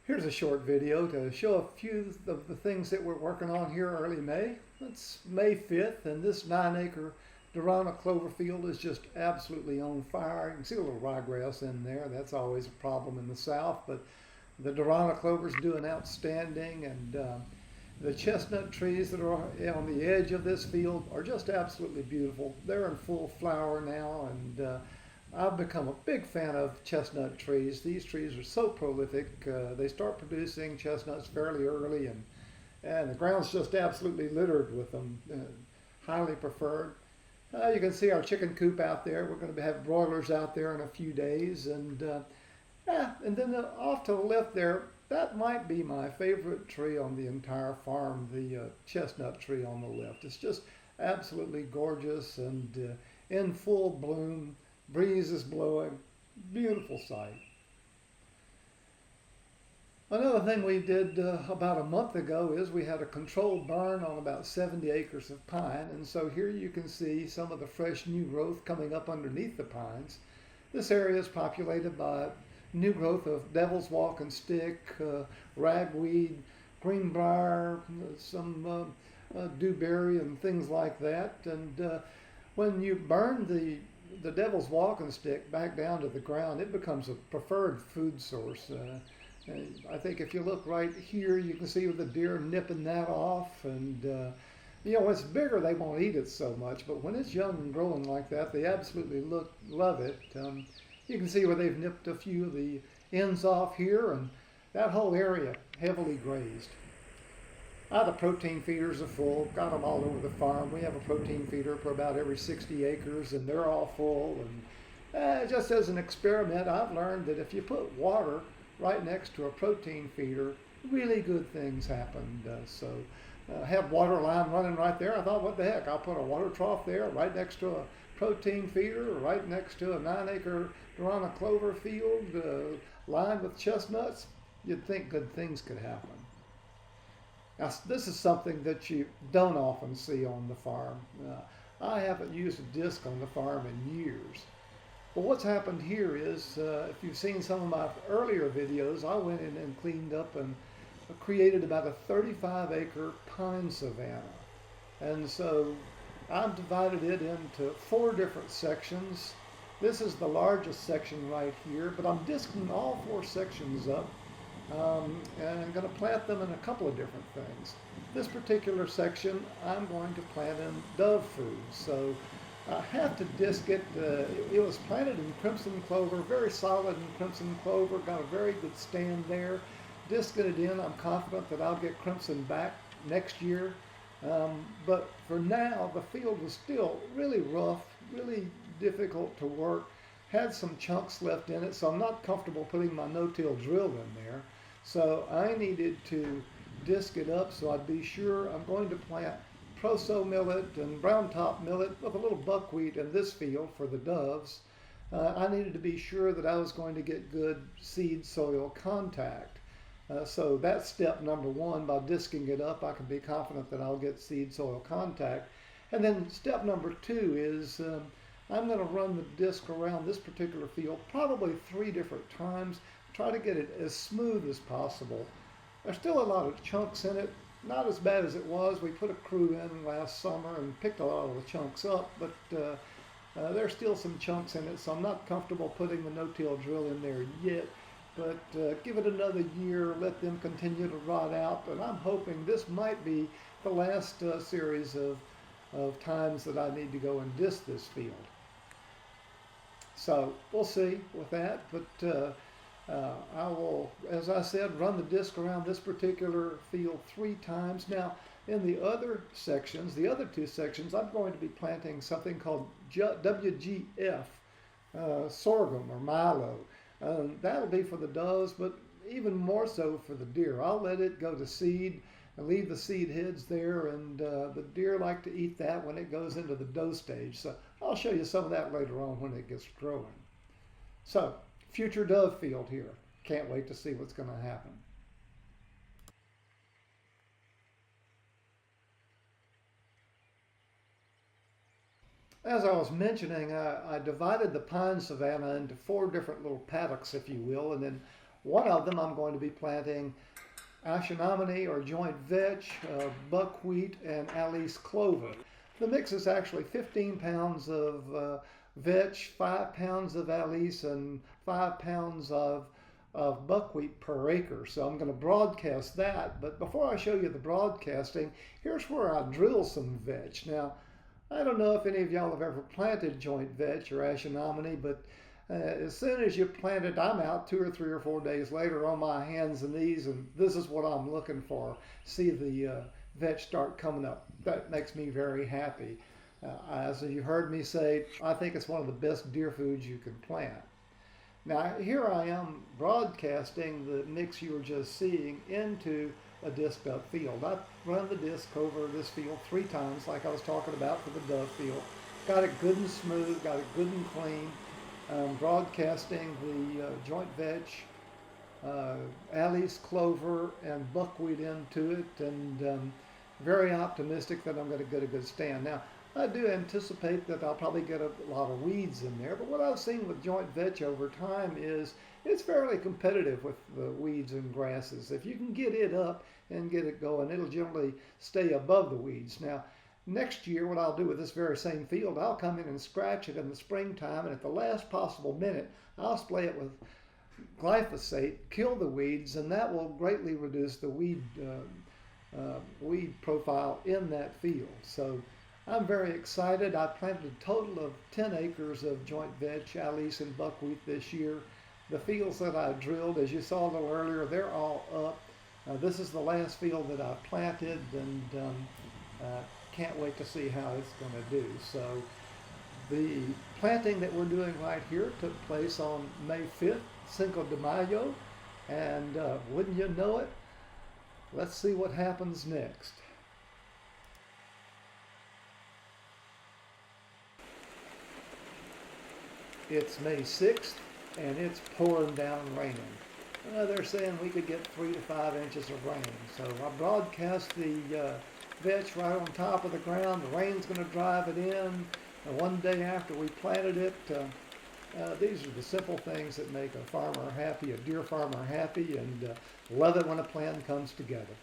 Here's a short video to show a few of the things that we're working on here early May. It's May 5th, and this 9-acre Durana clover field is just absolutely on fire. You can see a little ryegrass in there. That's always a problem in the south, but the Durana clover is doing outstanding, and the chestnut trees that are on the edge of this field are just absolutely beautiful. They're in full flower now, and I've become a big fan of chestnut trees. These trees are so prolific. They start producing chestnuts fairly early, and the ground's just absolutely littered with them. Highly preferred. You can see our chicken coop out there. We're going to have broilers out there in a few days. And then off to the left there, that might be my favorite tree on the entire farm, the chestnut tree on the left. It's just absolutely gorgeous and in full bloom. Breeze is blowing. Beautiful sight. Another thing we did about a month ago is we had a controlled burn on about 70 acres of pine, and so here you can see some of the fresh new growth coming up underneath the pines. This area is populated by new growth of devil's walk and stick, ragweed, greenbrier, some dewberry and things like that. And when you burn the devil's walking stick back down to the ground, it becomes a preferred food source. And I think if you look right here, you can see the deer nipping that off. And when it's bigger, they won't eat it so much. But when it's young and growing like that, they absolutely love it. You can see where they've nipped a few of the ends off here, and that whole area heavily grazed. The protein feeders are full, got them all over the farm. We have a protein feeder for about every 60 acres, and they're all full. And just as an experiment, I've learned that if you put water right next to a protein feeder, really good things happen. So have water line running right there. I thought, what the heck, I'll put a water trough there right next to a protein feeder, right next to a 9-acre Durana clover field lined with chestnuts. You'd think good things could happen. Now, this is something that you don't often see on the farm. I haven't used a disc on the farm in years. But what's happened here is, if you've seen some of my earlier videos, I went in and cleaned up and created about a 35-acre pine savanna. And so I've divided it into 4 different sections. This is the largest section right here, but I'm disking all 4 sections up. And I'm going to plant them in a couple of different things. This particular section I'm going to plant in dove food. So I have to disc it. It was planted in crimson clover, very solid in crimson clover, got a very good stand there. Disking it in, I'm confident that I'll get crimson back next year. But for now, the field was still really rough, really difficult to work. Had some chunks left in it, so I'm not comfortable putting my no-till drill in there. So I needed to disc it up so I'd be sure. I'm going to plant proso millet and brown top millet with a little buckwheat in this field for the doves. I needed to be sure that I was going to get good seed soil contact. So that's step number 1. By disking it up, I can be confident that I'll get seed soil contact. And then step number 2 is I'm going to run the disc around this particular field probably 3 different times. Try to get it as smooth as possible. There's still a lot of chunks in it, not as bad as it was. We put a crew in last summer and picked a lot of the chunks up, but there's still some chunks in it, so I'm not comfortable putting the no-till drill in there yet. But give it another year, let them continue to rot out, and I'm hoping this might be the last series of times that I need to go and disc this field. So we'll see with that, but I will, as I said, run the disc around this particular field 3 times. Now, in the other sections, the other 2 sections, I'm going to be planting something called WGF, sorghum or milo. That'll be for the doves, but even more so for the deer. I'll let it go to seed and leave the seed heads there, and the deer like to eat that when it goes into the doe stage. So I'll show you some of that later on when it gets growing. So, future dove field here. Can't wait to see what's going to happen. As I was mentioning, I divided the pine savanna into 4 different little paddocks, if you will, and then One of them I'm going to be planting ashenominate or joint vetch, buckwheat, and Alice clover. The mix is actually 15 pounds of vetch, 5 pounds of Alice, and 5 pounds of buckwheat per acre. So I'm going to broadcast that. But before I show you the broadcasting, here's where I drill some vetch. Now, I don't know if any of y'all have ever planted joint vetch or ashenominate, but as soon as you plant it, I'm out 2 or 3 or 4 days later on my hands and knees, and this is what I'm looking for. See the vetch start coming up. That makes me very happy. As you heard me say, I think it's one of the best deer foods you can plant. Now here I am broadcasting the mix you were just seeing into a disc duck field. I run the disc over this field 3 times like I was talking about for the dove field. Got it good and smooth, got it good and clean. Broadcasting the joint vetch, Alice clover, and buckwheat into it, and very optimistic that I'm going to get a good stand. Now, I do anticipate that I'll probably get a lot of weeds in there, but what I've seen with joint vetch over time is it's fairly competitive with the weeds and grasses. If you can get it up and get it going, it'll generally stay above the weeds. Now, next year, what I'll do with this very same field, I'll come in and scratch it in the springtime, and at the last possible minute, I'll spray it with glyphosate, kill the weeds, and that will greatly reduce the weed profile in that field. So I'm very excited. I planted a total of 10 acres of joint vetch, Alice, and buckwheat this year. The fields that I drilled, as you saw a little earlier, they're all up. This is the last field that I planted, and can't wait to see how it's going to do. So the planting that we're doing right here took place on May 5th, Cinco de Mayo, and wouldn't you know it, let's see what happens next. It's May 6th, and it's pouring down raining. They're saying we could get 3 to 5 inches of rain. So I broadcast the vetch right on top of the ground. The rain's going to drive it in. One day after we planted it, these are the simple things that make a farmer happy, a deer farmer happy, and love it when a plan comes together.